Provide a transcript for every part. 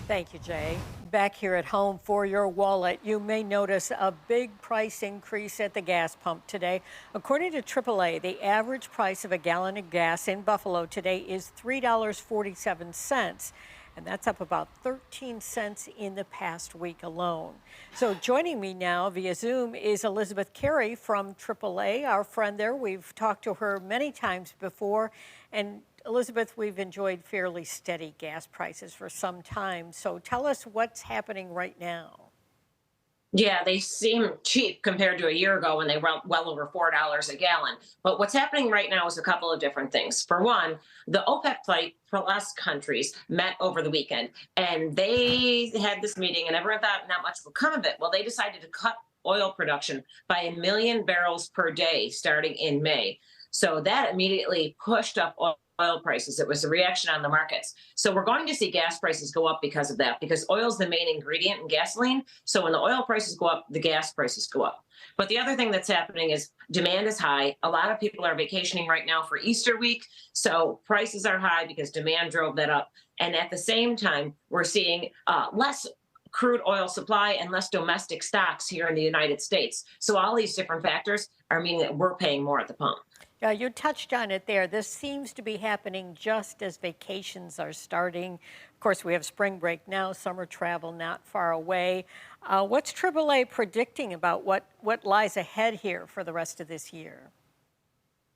Thank you, Jay. Back here at home for your wallet, you may notice a big price increase at the gas pump today. According to AAA, the average price of a gallon of gas in Buffalo today is $3.47, and that's up about 13 cents in the past week alone. So joining me now via Zoom is Elizabeth Carey from AAA, our friend there. We've talked to her many times before, and Elizabeth, we've enjoyed fairly steady gas prices for some time. So tell us what's happening right now. Yeah, they seem cheap compared to a year ago when they were well over $4 a gallon. But what's happening right now is a couple of different things. For one, the OPEC plus countries met over the weekend and they had this meeting and everyone thought not much would come of it. Well, they decided to cut oil production by 1 million barrels per day starting in May. So that immediately pushed up oil prices. It was a reaction on the markets. So we're going to see gas prices go up because of that, because oil is the main ingredient in gasoline. So when the oil prices go up, the gas prices go up. But the other thing that's happening is demand is high. A lot of people are vacationing right now for Easter week. So prices are high because demand drove that up. And at the same time, we're seeing less crude oil supply and less domestic stocks here in the United States. So all these different factors are meaning that we're paying more at the pump. Yeah, you touched on it there. This seems to be happening just as vacations are starting. Of course, we have spring break now, summer travel not far away. What's AAA predicting about what lies ahead here for the rest of this year?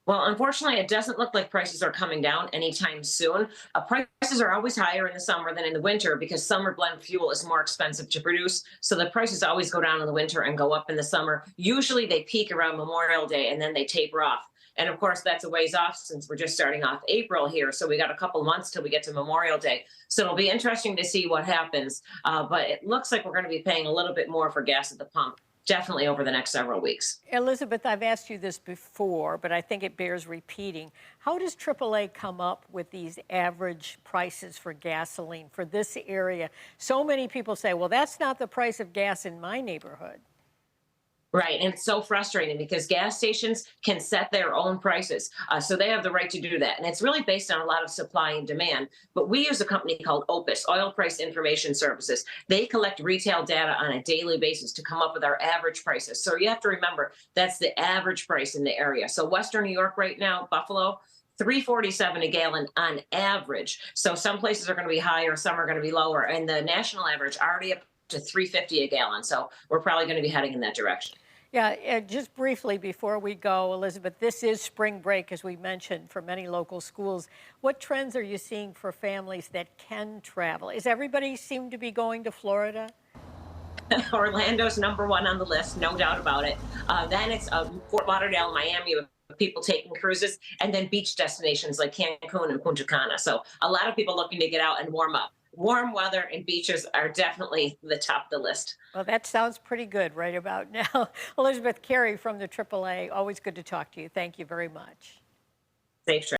Well, unfortunately, it doesn't look like prices are coming down anytime soon. Prices are always higher in the summer than in the winter because summer blend fuel is more expensive to produce. So the prices always go down in the winter and go up in the summer. Usually they peak around Memorial Day and then they taper off. And of course, that's a ways off since we're just starting off April here. So we got a couple months till we get to Memorial Day. So it'll be interesting to see what happens. But it looks like we're going to be paying a little bit more for gas at the pump, definitely over the next several weeks. Elizabeth, I've asked you this before, but I think it bears repeating. How does AAA come up with these average prices for gasoline for this area? So many people say, well, that's not the price of gas in my neighborhood. Right. And it's so frustrating because gas stations can set their own prices. So they have the right to do that. And it's really based on a lot of supply and demand. But we use a company called OPIS, Oil Price Information Services. They collect retail data on a daily basis to come up with our average prices. So you have to remember that's the average price in the area. So Western New York right now, Buffalo, 347 a gallon on average. So some places are going to be higher, some are going to be lower. And the national average already up to 350 a gallon. So we're probably going to be heading in that direction. Yeah, just briefly before we go, Elizabeth, this is spring break, as we mentioned, for many local schools. What trends are you seeing for families that can travel? Is everybody seem to be going to Florida? Orlando's number one on the list, no doubt about it. Then it's Fort Lauderdale, Miami, with people taking cruises, and then beach destinations like Cancun and Punta Cana. So a lot of people looking to get out and warm up. Warm weather and beaches are definitely the top of the list. Well, that sounds pretty good right about now. Elizabeth Carey from the AAA, always good to talk to you. Thank you very much. Safe trip.